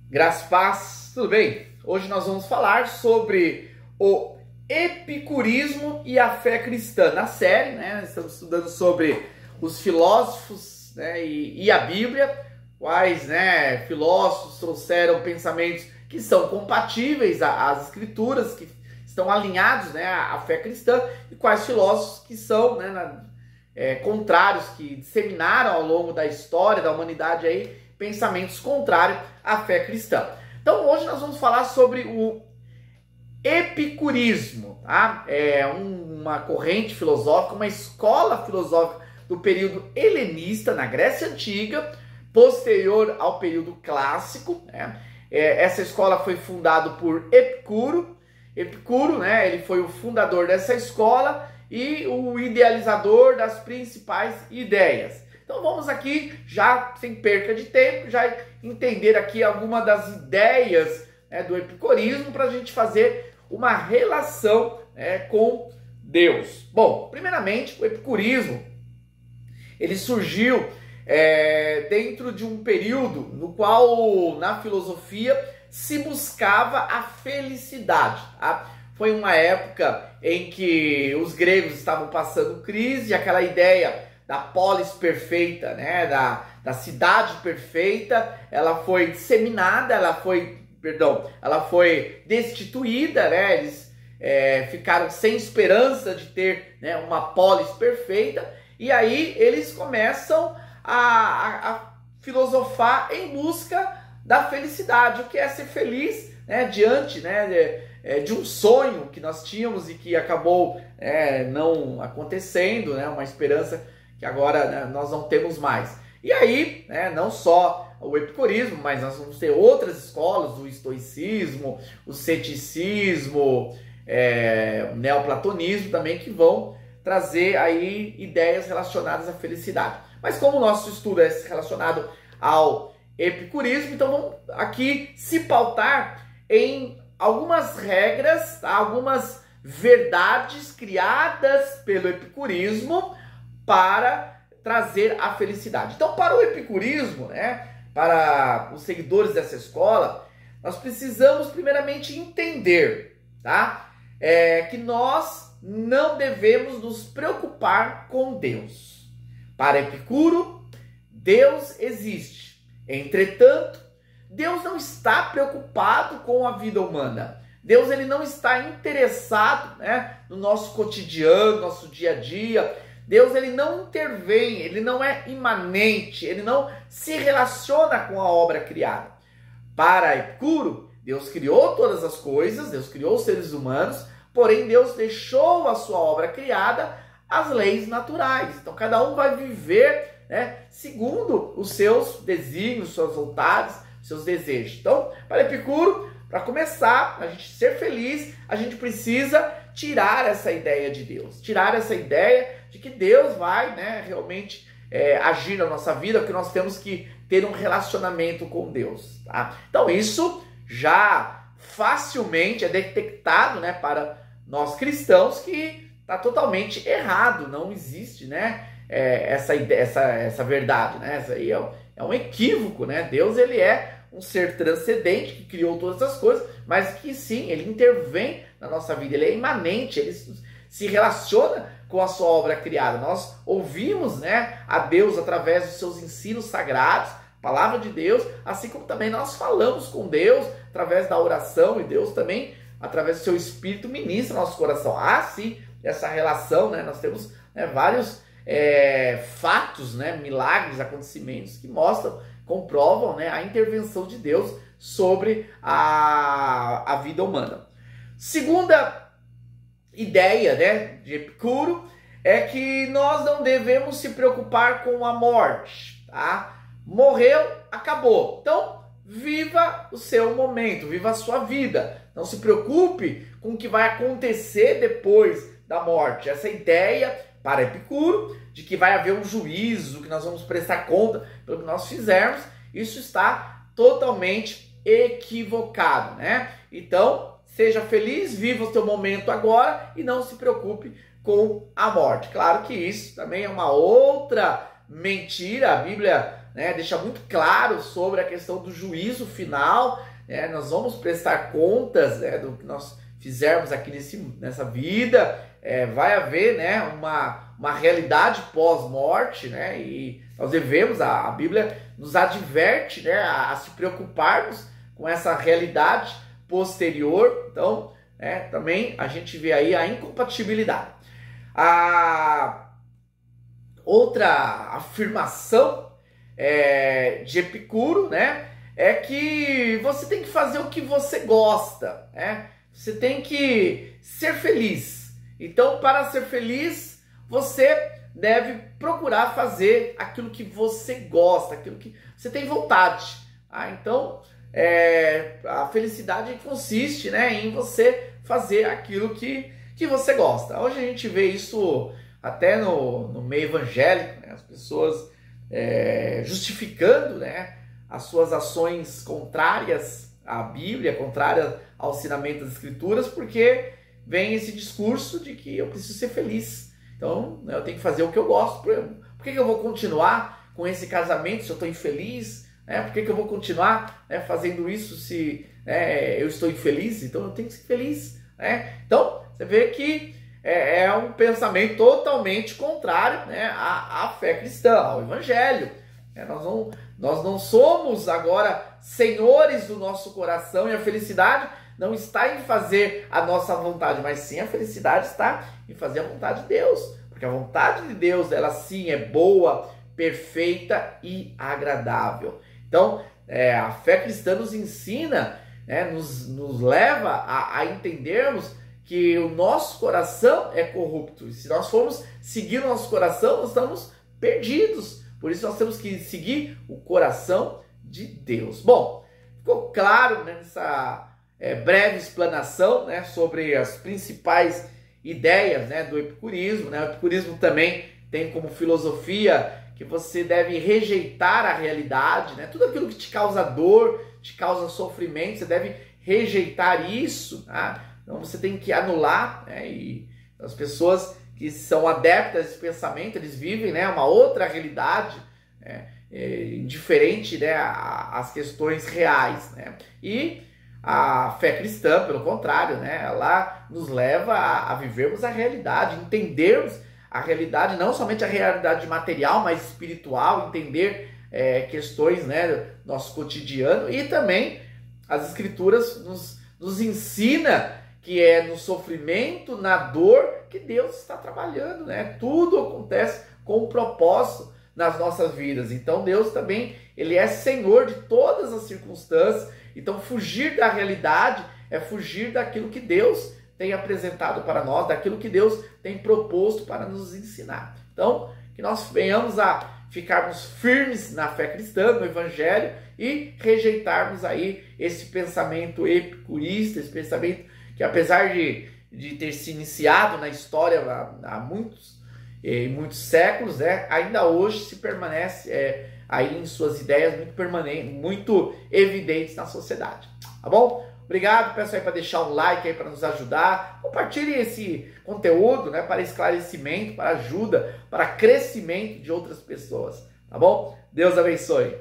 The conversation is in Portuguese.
Graças e paz, tudo bem? Hoje nós vamos falar sobre o epicurismo e a fé cristã. Na série, estamos estudando sobre os filósofos, e a Bíblia, quais filósofos trouxeram pensamentos que são compatíveis às escrituras, que estão alinhados à fé cristã, e quais filósofos que são contrários, que disseminaram ao longo da história da humanidade aí pensamentos contrários à fé cristã. Então hoje nós vamos falar sobre o epicurismo, tá? É uma corrente filosófica, uma escola filosófica do período helenista na Grécia Antiga, posterior ao período clássico, Essa escola foi fundada por Epicuro. Epicuro, ele foi o fundador dessa escola e o idealizador das principais ideias. Então vamos aqui, já sem perca de tempo, já entender aqui alguma das ideias do epicurismo para a gente fazer uma relação com Deus. Bom, primeiramente, o epicurismo ele surgiu dentro de um período no qual na filosofia se buscava a felicidade. Tá? Foi uma época em que os gregos estavam passando crise, aquela ideia da polis perfeita, da cidade perfeita, ela foi disseminada, ela foi destituída, Eles ficaram sem esperança de ter uma polis perfeita, e aí eles começam a filosofar em busca da felicidade, o que é ser feliz diante de um sonho que nós tínhamos e que acabou não acontecendo, uma esperança que agora nós não temos mais. E aí, não só o epicurismo, mas nós vamos ter outras escolas, o estoicismo, o ceticismo, o neoplatonismo também, que vão trazer aí ideias relacionadas à felicidade. Mas como o nosso estudo é relacionado ao epicurismo, então vamos aqui se pautar em algumas regras, tá? Algumas verdades criadas pelo epicurismo para trazer a felicidade. Então, para o epicurismo, para os seguidores dessa escola, nós precisamos primeiramente entender, tá? Que nós não devemos nos preocupar com Deus. Para Epicuro, Deus existe. Entretanto, Deus não está preocupado com a vida humana. Deus ele não está interessado no nosso cotidiano, nosso dia a dia. Deus ele não intervém, ele não é imanente, ele não se relaciona com a obra criada. Para Epicuro, Deus criou todas as coisas, Deus criou os seres humanos, porém Deus deixou a sua obra criada às leis naturais. Então cada um vai viver segundo os seus desígnios, suas vontades, seus desejos. Então, para Epicuro, para começar, a gente ser feliz, a gente precisa tirar essa ideia de Deus, tirar essa ideia de que Deus vai realmente agir na nossa vida, porque nós temos que ter um relacionamento com Deus. Tá? Então isso já facilmente é detectado para nós cristãos que está totalmente errado, não existe essa verdade. Essa aí é um equívoco. Deus ele é um ser transcendente que criou todas as coisas, mas que sim, ele intervém na nossa vida, ele é imanente, ele se relaciona com a sua obra criada. Nós ouvimos a Deus através dos seus ensinos sagrados, palavra de Deus, assim como também nós falamos com Deus através da oração, e Deus também, através do seu Espírito, ministra nosso coração. Sim, essa relação, nós temos vários fatos, milagres, acontecimentos que comprovam a intervenção de Deus sobre a vida humana. Segunda ideia de Epicuro é que nós não devemos se preocupar com a morte. Tá? Morreu, acabou. Então, viva o seu momento, viva a sua vida. Não se preocupe com o que vai acontecer depois da morte. Essa ideia para Epicuro de que vai haver um juízo, que nós vamos prestar conta pelo que nós fizermos, isso está totalmente equivocado. Então, seja feliz, viva o seu momento agora e não se preocupe com a morte. Claro que isso também é uma outra mentira. A Bíblia né, deixa muito claro sobre a questão do juízo final, né, nós vamos prestar contas, né, do que nós fizermos aqui nessa vida, vai haver, né, uma realidade pós-morte, né, e nós devemos, a Bíblia nos adverte, né, a se preocuparmos com essa realidade posterior. Então, também a gente vê aí a incompatibilidade. A outra afirmação de Epicuro, né, é que você tem que fazer o que você gosta, né? Você tem que ser feliz. Então, para ser feliz, você deve procurar fazer aquilo que você gosta, aquilo que você tem vontade. Então, a felicidade consiste, né, em você fazer aquilo que você gosta. Hoje a gente vê isso até no meio evangélico, né, as pessoas justificando, né, as suas ações contrárias à Bíblia, contrárias ao ensinamento das Escrituras, porque vem esse discurso de que eu preciso ser feliz. Então, eu tenho que fazer o que eu gosto. Por que eu vou continuar com esse casamento se eu estou infeliz? Por que eu vou continuar fazendo isso se eu estou infeliz? Então, eu tenho que ser feliz. Então, você vê que é um pensamento totalmente contrário, né, à fé cristã, ao evangelho. Nós não somos agora senhores do nosso coração, e a felicidade não está em fazer a nossa vontade, mas sim a felicidade está em fazer a vontade de Deus. Porque a vontade de Deus, ela sim é boa, perfeita e agradável. Então, a fé cristã nos ensina, nos leva a entendermos que o nosso coração é corrupto. E se nós formos seguir o nosso coração, nós estamos perdidos. Por isso nós temos que seguir o coração de Deus. Bom, ficou claro, né, nessa breve explanação, né, sobre as principais ideias, né, do epicurismo. Né? O epicurismo também tem como filosofia que você deve rejeitar a realidade, né? Tudo aquilo que te causa dor, te causa sofrimento, você deve rejeitar isso. Tá? Então você tem que anular, né? E as pessoas que são adeptas desse pensamento, eles vivem, né, uma outra realidade, diferente, né, às questões reais. Né? E a fé cristã, pelo contrário, né, ela nos leva a vivermos a realidade, entendermos a realidade, não somente a realidade material, mas espiritual, entender questões, né, do nosso cotidiano. E também as Escrituras nos ensina que é no sofrimento, na dor, que Deus está trabalhando, né? Tudo acontece com um propósito nas nossas vidas. Então Deus também, Ele é Senhor de todas as circunstâncias. Então fugir da realidade é fugir daquilo que Deus tem apresentado para nós, daquilo que Deus tem proposto para nos ensinar. Então, que nós venhamos a ficarmos firmes na fé cristã, no Evangelho, e rejeitarmos aí esse pensamento epicurista, esse pensamento que, apesar de ter se iniciado na história há muitos séculos, ainda hoje se permanece aí em suas ideias muito evidentes na sociedade. Tá bom? Obrigado, peço aí para deixar um like aí para nos ajudar. Compartilhe esse conteúdo, né, para esclarecimento, para ajuda, para crescimento de outras pessoas. Tá bom? Deus abençoe.